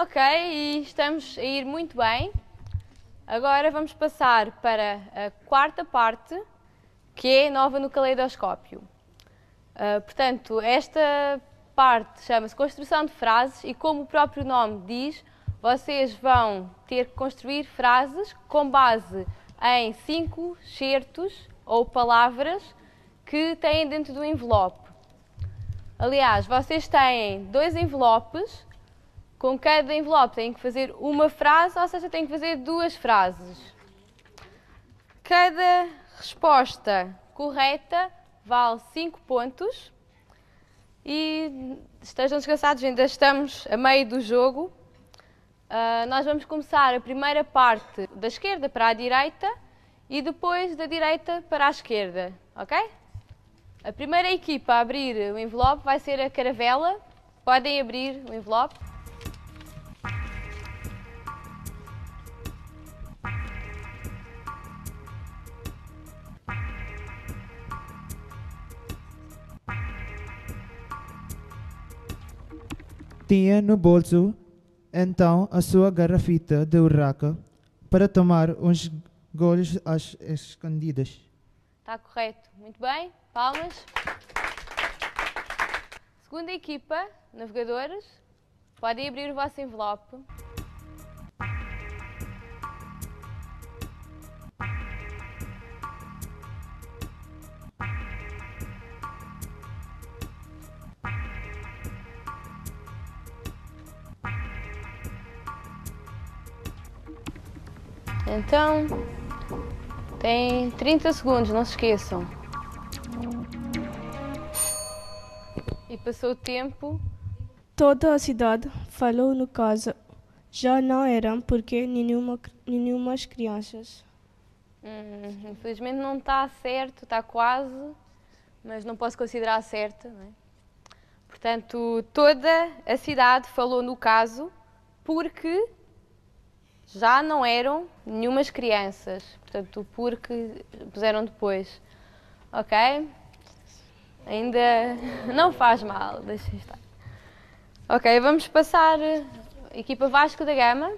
Ok, e estamos a ir muito bem. Agora vamos passar para a quarta parte, que é nova no caleidoscópio. Portanto, esta parte chama-se construção de frases e, como o próprio nome diz, vocês vão ter que construir frases com base em 5 excertos ou palavras que têm dentro do envelope. Aliás, vocês têm 2 envelopes. Com cada envelope têm que fazer uma frase, ou seja, têm que fazer 2 frases. Cada resposta correta vale 5 pontos. E estejam descansados, ainda estamos a meio do jogo. Nós vamos começar a primeira parte da esquerda para a direita e depois da direita para a esquerda, ok? A primeira equipa a abrir o envelope vai ser a Caravela. Podem abrir o envelope. Tinha no bolso, então, a sua garrafita de urraca para tomar uns goles às escondidas. Está correto. Muito bem. Palmas. Segunda equipa, navegadores, podem abrir o vosso envelope. Então, tem 30 segundos, não se esqueçam. E passou o tempo. Toda a cidade falou no caso. Já não eram porque nenhumas crianças. Infelizmente não está certo, está quase, mas não posso considerar certo, não é? Portanto, toda a cidade falou no caso porque já não eram nenhumas crianças. Portanto, porque puseram depois. Ok? Ainda não faz mal, deixem estar. Ok, vamos passar equipa Vasco da Gama.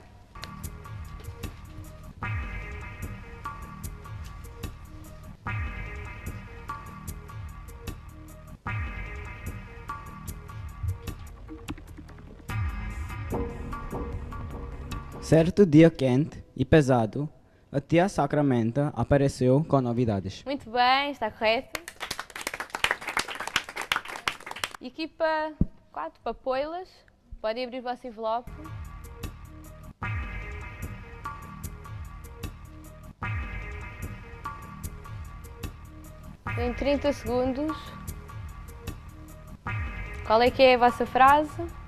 Certo dia quente e pesado, a tia Sacramento apareceu com novidades. Muito bem, está correto. Equipa 4, Papoilas, podem abrir o vosso envelope. Tem 30 segundos. Qual é que é a vossa frase?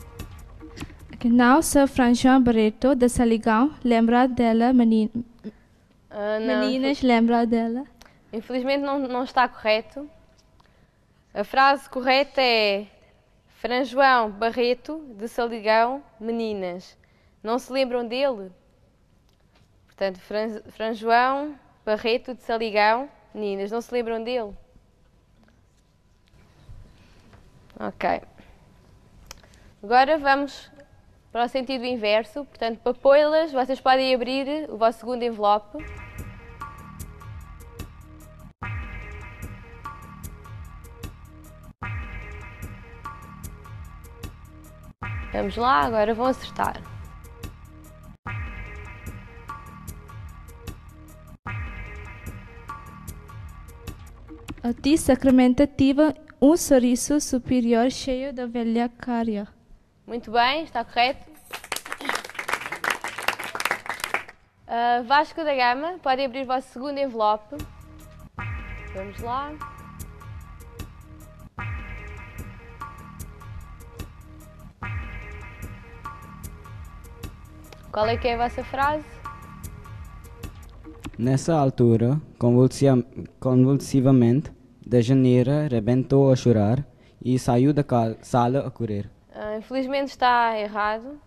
Não, Sir François Barreto, de Saligão, lembra dela, meninas, lembra dela. Infelizmente não está correto. A frase correta é François Barreto, de Saligão, meninas. Não se lembram dele? Portanto, François Barreto, de Saligão, meninas. Não se lembram dele? Ok. Agora vamos para o sentido inverso. Portanto, Papoilas, vocês podem abrir o vosso segundo envelope. Vamos lá, agora vão acertar. A tia Sacramento teve um sorriso superior cheio de velha cara. Muito bem, está correto. Vasco da Gama, podem abrir o vosso segundo envelope. Vamos lá. Qual é que é a vossa frase? Nessa altura, convulsivamente, Dejaneira rebentou a chorar e saiu da sala a correr. Infelizmente está errado.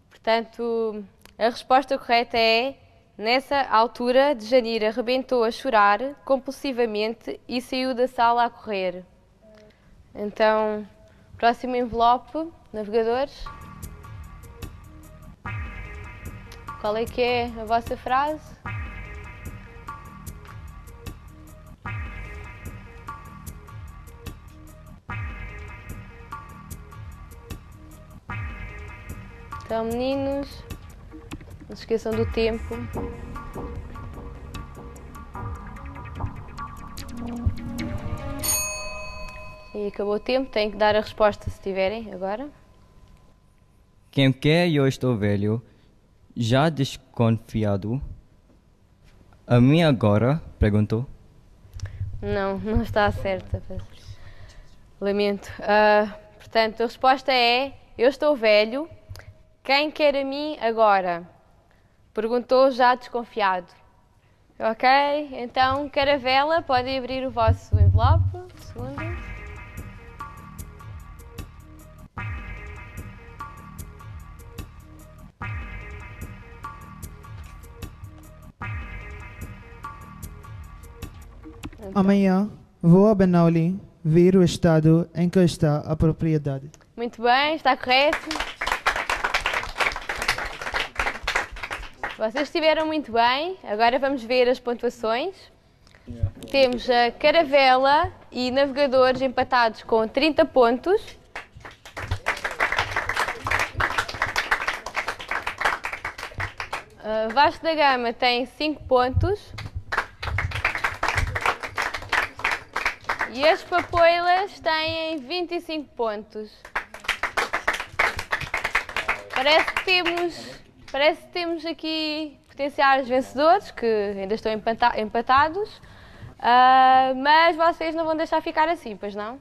Portanto, a resposta correta é: nessa altura, Dejanira rebentou a chorar compulsivamente e saiu da sala a correr. Então, próximo envelope, navegadores. Qual é que é a vossa frase? Então, meninos, não se esqueçam do tempo. E acabou o tempo, têm que dar a resposta se tiverem agora. Quem quer eu estou velho, já desconfiado. A minha agora, perguntou. Não está certa. Lamento. Portanto, a resposta é: eu estou velho. Quem quer a mim agora? Perguntou já desconfiado. Ok? Então, Caravela, podem abrir o vosso envelope. Segundo. Amanhã vou a Benouli ver o estado em que está a propriedade. Muito bem, está correto. Vocês estiveram muito bem. Agora vamos ver as pontuações. Temos a Caravela e Navegadores empatados com 30 pontos. Vasco da Gama tem 5 pontos. E as Papoilas têm 25 pontos. Parece que temos aqui potenciais vencedores, que ainda estão empatados. Mas vocês não vão deixar ficar assim, pois não?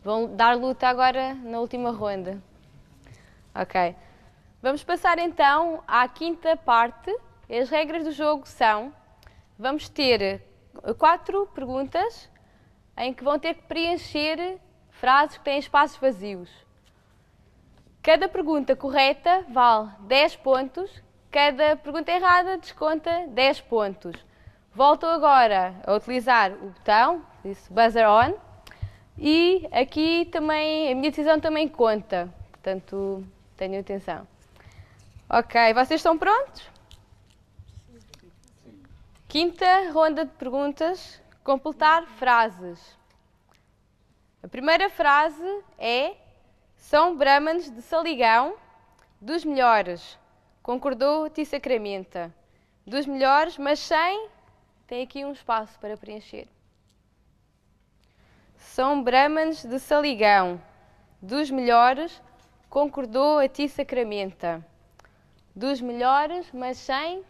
Vão dar luta agora na última ronda. Ok. Vamos passar então à quinta parte. As regras do jogo são: vamos ter 4 perguntas em que vão ter que preencher frases que têm espaços vazios. Cada pergunta correta vale 10 pontos, cada pergunta errada desconta 10 pontos. Volto agora a utilizar o botão, disse buzzer on, e aqui também a minha decisão também conta, portanto tenham atenção. Ok, vocês estão prontos? Quinta ronda de perguntas. Completar frases. A primeira frase é: são brahmanes de Saligão, dos melhores. Concordou Ti Sacramenta. Dos melhores, mas sem... Tem aqui um espaço para preencher. São brahmanes de Saligão, dos melhores. Concordou a Ti Sacramenta. Dos melhores, mas sem...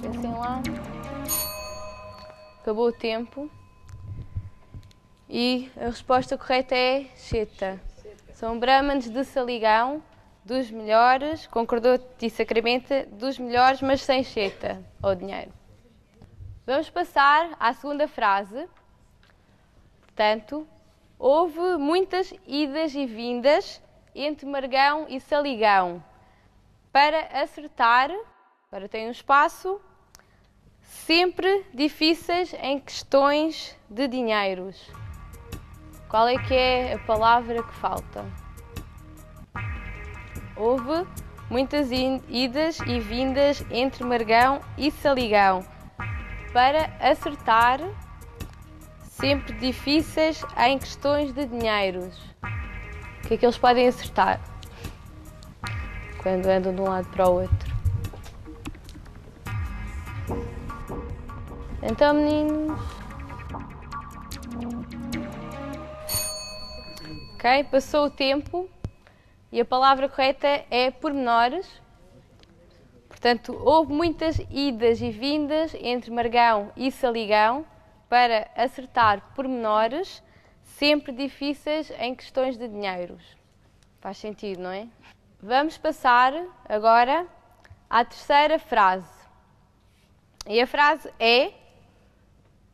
Pensem lá. Acabou o tempo. E a resposta correta é Cheta. São brahmanes de Saligão, dos melhores, concordou Ti Sacramenta, dos melhores, mas sem cheta, ou dinheiro. Vamos passar à segunda frase. Portanto, houve muitas idas e vindas entre Margão e Saligão. Para acertar, agora tem um espaço, sempre difíceis em questões de dinheiros. Qual é que é a palavra que falta? Houve muitas idas e vindas entre Margão e Saligão. Para acertar, sempre difíceis em questões de dinheiros. O que é que eles podem acertar quando andam de um lado para o outro? Então, meninos. Ok, passou o tempo e a palavra correta é pormenores. Portanto, houve muitas idas e vindas entre Margão e Saligão. Para acertar pormenores, sempre difíceis em questões de dinheiros. Faz sentido, não é? Vamos passar agora à terceira frase. E a frase é: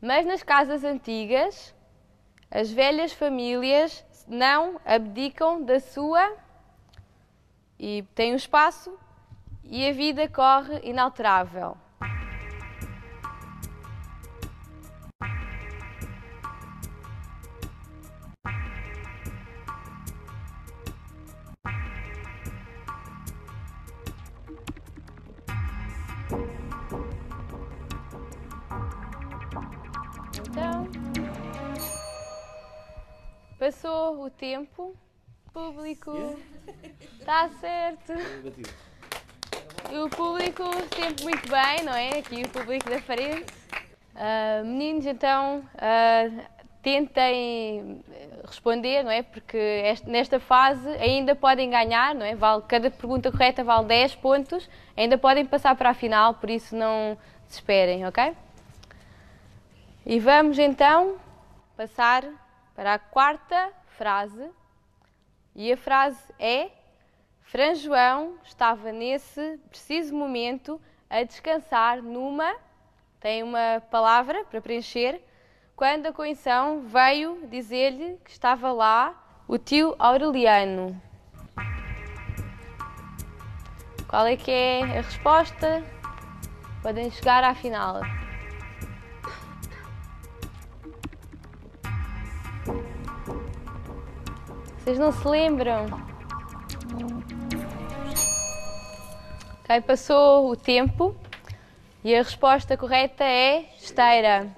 mas nas casas antigas, as velhas famílias não abdicam da sua... E tem um espaço, e a vida corre inalterável. Passou o tempo. Público. Está certo. E o público sempre muito bem, não é? Aqui o público da frente. Meninos, então, tentem responder, não é? Porque nesta fase ainda podem ganhar, não é? Cada pergunta correta vale 10 pontos. Ainda podem passar para a final, por isso não desesperem, ok? E vamos então passar para a quarta frase. E a frase é: Fran João estava nesse preciso momento a descansar numa... Tem uma palavra para preencher. Quando a Coição veio dizer-lhe que estava lá o tio Aureliano. Qual é que é a resposta? Podem chegar à final. Vocês não se lembram? Ok, passou o tempo e a resposta correta é esteira.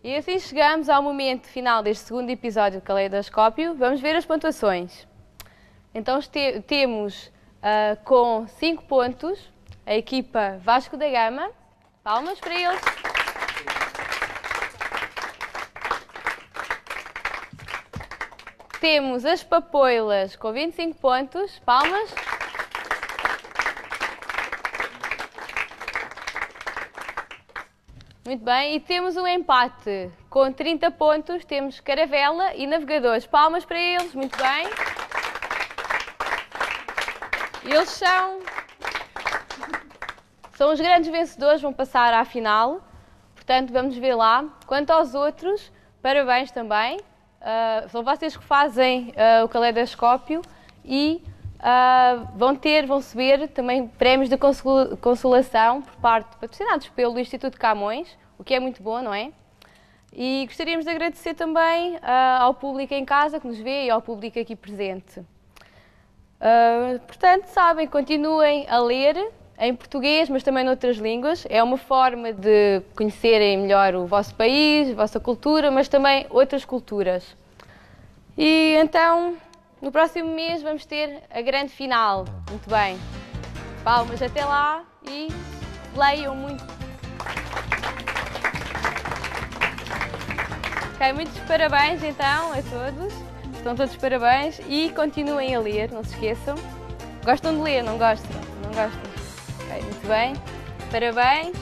E assim chegamos ao momento final deste segundo episódio do Caleidoscópio. Vamos ver as pontuações. Então temos com 5 pontos a equipa Vasco da Gama. Palmas para eles. Temos as Papoilas com 25 pontos. Palmas. Muito bem, e temos um empate com 30 pontos. Temos Caravela e Navegadores. Palmas para eles, muito bem. Eles são os grandes vencedores, vão passar à final. Portanto, vamos ver lá. Quanto aos outros, parabéns também. São vocês que fazem o Caleidoscópio e vão receber também prémios de consolação patrocinados pelo Instituto Camões, o que é muito bom, não é? E gostaríamos de agradecer também ao público em casa que nos vê e ao público aqui presente. Portanto, sabem, continuem a ler em português, mas também noutras línguas. É uma forma de conhecerem melhor o vosso país, a vossa cultura, mas também outras culturas. E então, no próximo mês vamos ter a grande final. Muito bem. Palmas até lá e leiam muito. Ok, muitos parabéns então a todos. Estão todos parabéns e continuem a ler, não se esqueçam. Gostam de ler, não gostam? Não gostam? Ok, muito bem. Parabéns.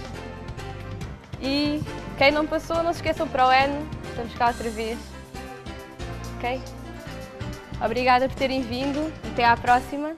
E quem não passou, não se esqueçam para o ano. Estamos cá outra vez. Ok? Obrigada por terem vindo. Até à próxima.